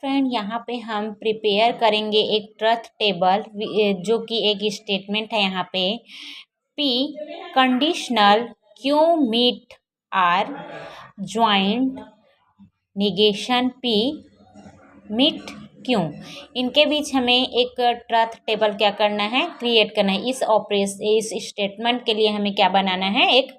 Friend यहाँ पे हम प्रिपेयर करेंगे एक ट्रुथ टेबल जो कि एक स्टेटमेंट है यहाँ पे p conditional q meet r joint negation p meet q, इनके बीच हमें एक ट्रुथ टेबल क्या करना है, क्रिएट करना है। इस स्टेटमेंट के लिए हमें क्या बनाना है, एक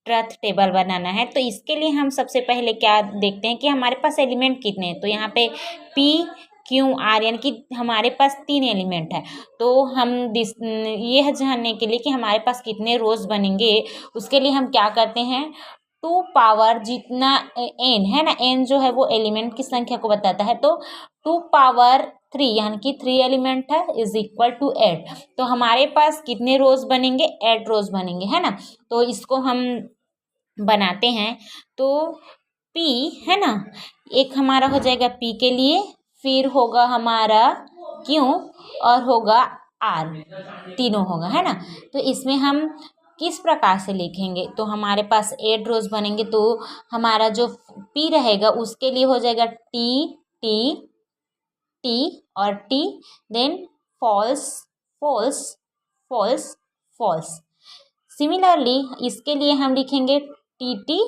ट्रुथ टेबल बनाना है। तो इसके लिए हम सबसे पहले क्या देखते हैं कि हमारे पास एलिमेंट कितने हैं। तो यहाँ पे पी क्यू आर यानी कि हमारे पास 3 एलिमेंट है। तो हम ये जानने के लिए कि हमारे पास कितने रोज बनेंगे, उसके लिए हम क्या करते हैं, 2 पावर जितना एन है ना, एन जो है वो एलिमेंट की संख्या को बताता है। तो 2 पावर 3 यानी कि 3 एलिमेंट है इज इक्वल टू 8। तो हमारे पास कितने रोज बनेंगे, 8 रोज बनेंगे, है ना। तो इसको हम बनाते हैं। तो P है ना, एक हमारा हो जाएगा P के लिए, फिर होगा हमारा Q और होगा R, तीनों होगा, है ना। तो इसमें हम किस प्रकार से लिखेंगे, तो हमारे पास 8 रोज बनेंगे। तो हमारा जो P रहेगा उसके लिए हो जाएगा T T T और T, then false false false false. Similarly इसके लिए हम लिखेंगे T T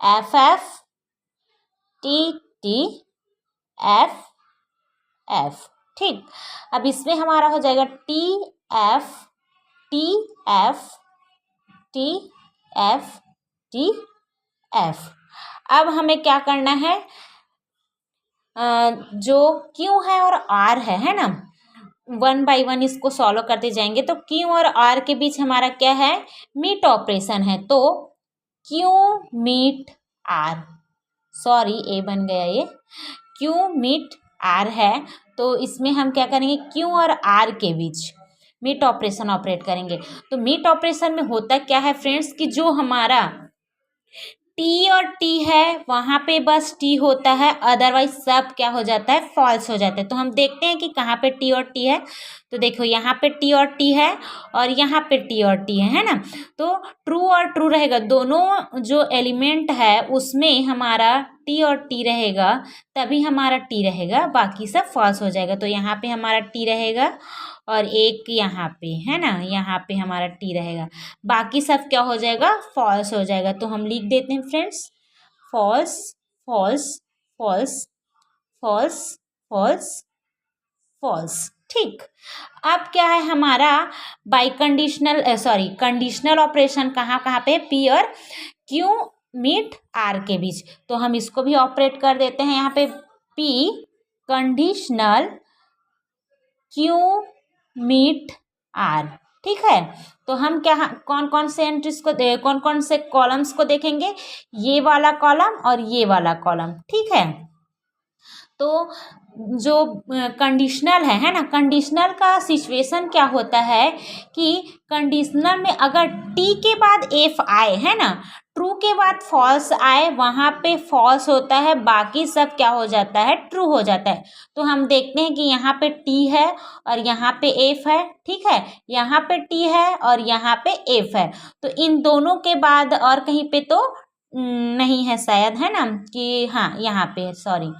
F F T T F F, ठीक। अब इसमें हमारा हो जाएगा T F T F T F T F. अब हमें क्या करना है, जो क्यू है और आर है ना, 1 बाय 1 इसको सॉल्व करते जाएंगे। तो क्यू और आर के बीच हमारा क्या है, मीट ऑपरेशन है। तो क्यू मीट आर, सॉरी ए बन गया ये, क्यू मीट आर है। तो इसमें हम क्या करेंगे, क्यू और आर के बीच मीट ऑपरेशन ऑपरेट करेंगे। तो मीट ऑपरेशन में होता क्या है फ्रेंड्स, कि जो हमारा टी और टी है वहाँ पे बस टी होता है, अदरवाइज सब क्या हो जाता है, फॉल्स हो जाता है। तो हम देखते हैं कि कहाँ पे टी और टी है। तो देखो यहाँ पे टी और टी है और यहाँ पे टी और टी है ना। तो ट्रू और ट्रू रहेगा, दोनों जो एलिमेंट है उसमें हमारा टी और टी रहेगा, तभी हमारा टी रहेगा, बाकी सब फॉल्स हो जाएगा। तो यहाँ पे हमारा टी रहेगा और एक यहाँ पे है ना, यहाँ पे हमारा टी रहेगा, बाकी सब क्या हो जाएगा, फॉल्स हो जाएगा। तो हम लिख देते हैं friends, false false false false false false, ठीक। अब क्या है हमारा बाई कंडीशनल कंडीशनल ऑपरेशन कहाँ कहाँ पे, पी और क्यू मीट आर के बीच। तो हम इसको भी ऑपरेट कर देते हैं यहाँ पे, p conditional q meet r, ठीक है। तो हम क्या, कौन कौन से एंट्रीज को कौन कौन से कॉलम्स को देखेंगे, ये वाला कॉलम और ये वाला कॉलम, ठीक है। तो जो कंडीशनल है ना, कंडीशनल का सिचुएशन क्या होता है कि कंडीशनल में अगर टी के बाद एफ आए, है ना, ट्रू के बाद फॉल्स आए, वहाँ पे फॉल्स होता है, बाकी सब क्या हो जाता है, ट्रू हो जाता है। तो हम देखते हैं कि यहाँ पे टी है और यहाँ पे एफ है, ठीक है, यहाँ पे टी है और यहाँ पे एफ है। तो इन दोनों के बाद और कहीं पे तो नहीं है शायद, है ना, कि हाँ यहाँ पे है, सॉरी,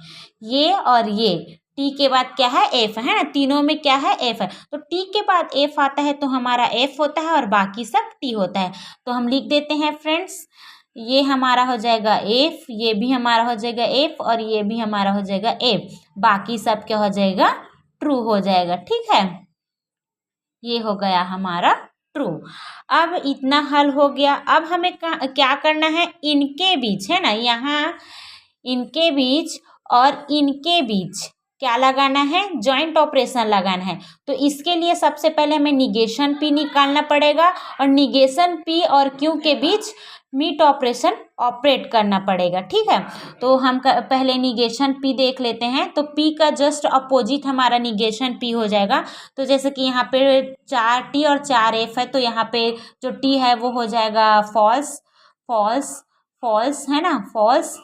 ये और ये टी के बाद क्या है, एफ है ना, तीनों में क्या है, एफ है। तो टी के बाद एफ आता है तो हमारा एफ होता है और बाकी सब टी होता है। तो हम लिख देते हैं फ्रेंड्स, ये हमारा हो जाएगा एफ, ये भी हमारा हो जाएगा एफ और ये भी हमारा हो जाएगा एफ, बाकी सब क्या हो जाएगा, ट्रू हो जाएगा, ठीक है। ये हो गया हमारा ट्रू। अब इतना हल हो गया। अब हमें क्या करना है, इनके बीच है ना, यहाँ इनके बीच और इनके बीच क्या लगाना है, जॉइंट ऑपरेशन लगाना है। तो इसके लिए सबसे पहले हमें निगेशन पी निकालना पड़ेगा और निगेशन पी और क्यू के बीच मीट ऑपरेशन ऑपरेट करना पड़ेगा, ठीक है। तो हम पहले निगेशन पी देख लेते हैं। तो पी का जस्ट अपोजिट हमारा निगेशन पी हो जाएगा। तो जैसे कि यहाँ पे 4 टी और 4 एफ है, तो यहाँ पे जो टी है वो हो जाएगा फॉल्स फॉल्स फॉल्स, है ना, फॉल्स,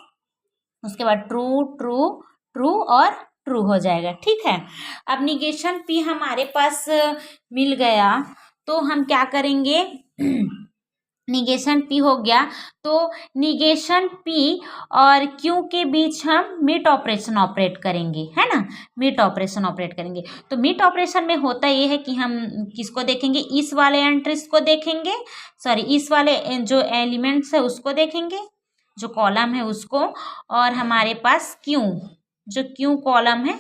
उसके बाद ट्रू ट्रू ट्रू और ट्रू हो जाएगा, ठीक है। अब निगेशन पी हमारे पास मिल गया, तो हम क्या करेंगे निगेशन पी हो गया, तो निगेशन पी और क्यू के बीच हम मिट ऑपरेशन ऑपरेट करेंगे, है ना, मिट ऑपरेशन ऑपरेट करेंगे। तो मिट ऑपरेशन में होता ये है कि हम किसको देखेंगे, इस वाले एंट्रीज को देखेंगे, सॉरी इस वाले जो एलिमेंट्स है उसको देखेंगे, जो कॉलम है उसको, और हमारे पास क्यू, जो क्यू कॉलम है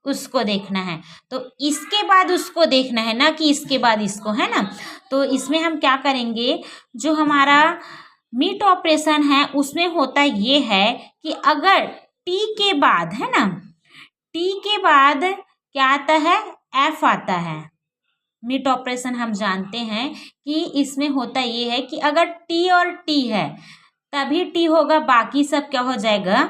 उसको देखना है। तो इसके बाद उसको देखना है, ना कि इसके बाद इसको, है ना। तो इसमें हम क्या करेंगे, जो हमारा मिट ऑपरेशन है उसमें होता ये है कि अगर टी के बाद, है ना, टी के बाद क्या आता है, एफ आता है। मिट ऑपरेशन हम जानते हैं कि इसमें होता ये है कि अगर टी और टी है तभी टी होगा, बाकी सब क्या हो जाएगा,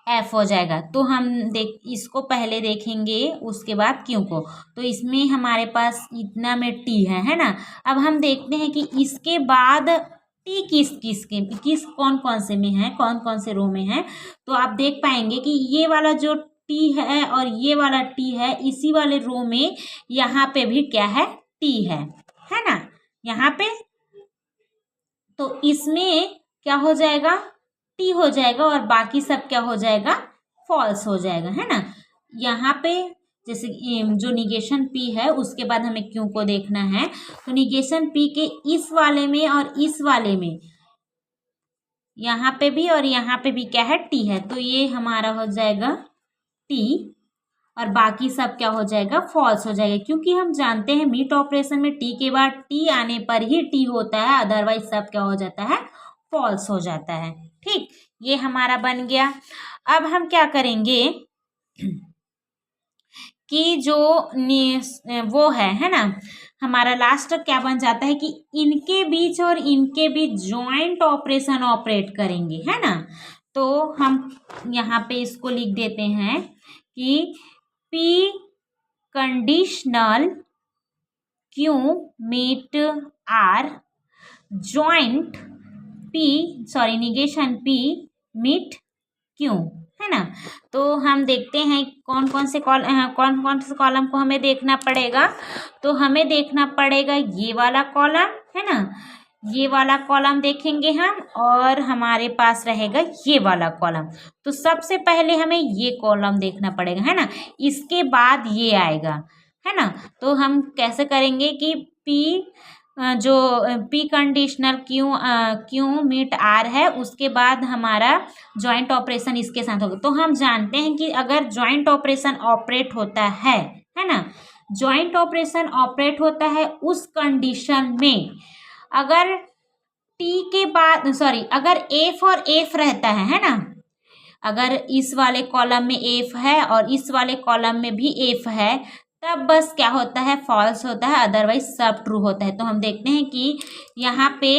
एफ हो जाएगा। तो हम इसको पहले देखेंगे, उसके बाद क्यू को। तो इसमें हमारे पास इतना में टी है ना। अब हम देखते हैं कि इसके बाद टी किस कौन कौन से में है, कौन कौन से रो में है। तो आप देख पाएंगे कि ये वाला जो टी है और ये वाला टी है, इसी वाले रो में यहाँ पे भी क्या है, टी है ना, यहाँ पे। तो इसमें क्या हो जाएगा, टी हो जाएगा, और बाकी सब क्या हो जाएगा, फॉल्स हो जाएगा, है ना। यहाँ पे जैसे जो निगेशन पी है उसके बाद हमें क्यू को देखना है। तो निगेशन पी के इस वाले में और इस वाले में, यहाँ पे भी और यहाँ पे भी क्या है, टी है। तो ये हमारा हो जाएगा टी, और बाकी सब क्या हो जाएगा, फॉल्स हो जाएगा, क्योंकि हम जानते हैं मिट ऑपरेशन में टी के बाद टी आने पर ही टी होता है, अदरवाइज सब क्या हो जाता है, फॉल्स हो जाता है। ठीक, ये हमारा बन गया। अब हम क्या करेंगे कि जो वो है ना, हमारा लास्ट क्या बन जाता है कि इनके बीच और इनके बीच जॉइंट ऑपरेशन ऑपरेट करेंगे, है ना। तो हम यहाँ पे इसको लिख देते हैं कि p conditional q meet r joint negation p meet q, है ना। तो हम देखते हैं कौन कौन से कॉलम को हमें देखना पड़ेगा। तो हमें देखना पड़ेगा ये वाला कॉलम, है ना, ये वाला कॉलम देखेंगे हम, और हमारे पास रहेगा ये वाला कॉलम। तो सबसे पहले हमें ये कॉलम देखना पड़ेगा, है ना, इसके बाद ये आएगा, है ना। तो हम कैसे करेंगे कि जो p conditional q meet r है, उसके बाद हमारा जॉइंट ऑपरेशन इसके साथ होगा। तो हम जानते हैं कि अगर जॉइंट ऑपरेशन ऑपरेट होता है ना, जॉइंट ऑपरेशन ऑपरेट होता है उस कंडीशन में अगर टी के बाद अगर एफ और एफ रहता है ना, अगर इस वाले कॉलम में एफ है और इस वाले कॉलम में भी एफ है, तब बस क्या होता है, फॉल्स होता है, अदरवाइज सब ट्रू होता है। तो हम देखते हैं कि यहाँ पे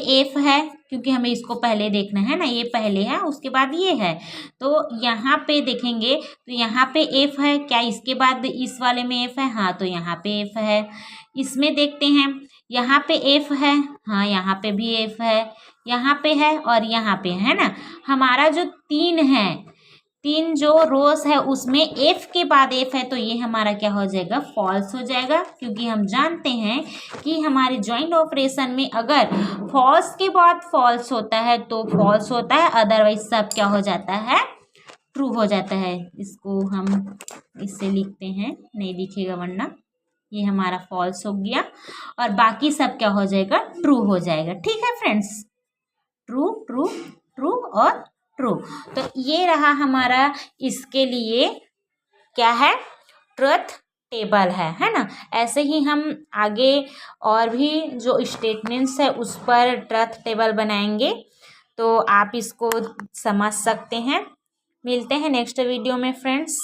एफ है, क्योंकि हमें इसको पहले देखना है ना, ये पहले है उसके बाद ये है। तो यहाँ पे देखेंगे तो यहाँ पे एफ है, क्या इसके बाद इस वाले में एफ है, हाँ, तो यहाँ पे एफ है। इसमें देखते हैं यहाँ पे एफ है, हाँ, यहाँ पे भी एफ है, यहाँ पे है और यहाँ पे है ना। हमारा जो तीन जो रोज है उसमें एफ के बाद एफ है, तो ये हमारा क्या हो जाएगा, फॉल्स हो जाएगा, क्योंकि हम जानते हैं कि हमारे जॉइंट ऑपरेशन में अगर फॉल्स के बाद फॉल्स होता है तो फॉल्स होता है, अदरवाइज सब क्या हो जाता है, ट्रू हो जाता है। इसको हम इससे लिखते हैं, नहीं दिखेगा वरना, ये हमारा फॉल्स हो गया और बाकी सब क्या हो जाएगा, ट्रू हो जाएगा। ठीक है फ्रेंड्स, ट्रू ट्रू ट्रू और ट्रू। तो ये रहा हमारा इसके लिए क्या है, ट्रुथ टेबल है ना। ऐसे ही हम आगे और भी जो स्टेटमेंट्स है उस पर ट्रुथ टेबल बनाएंगे, तो आप इसको समझ सकते हैं। मिलते हैं नेक्स्ट वीडियो में फ्रेंड्स।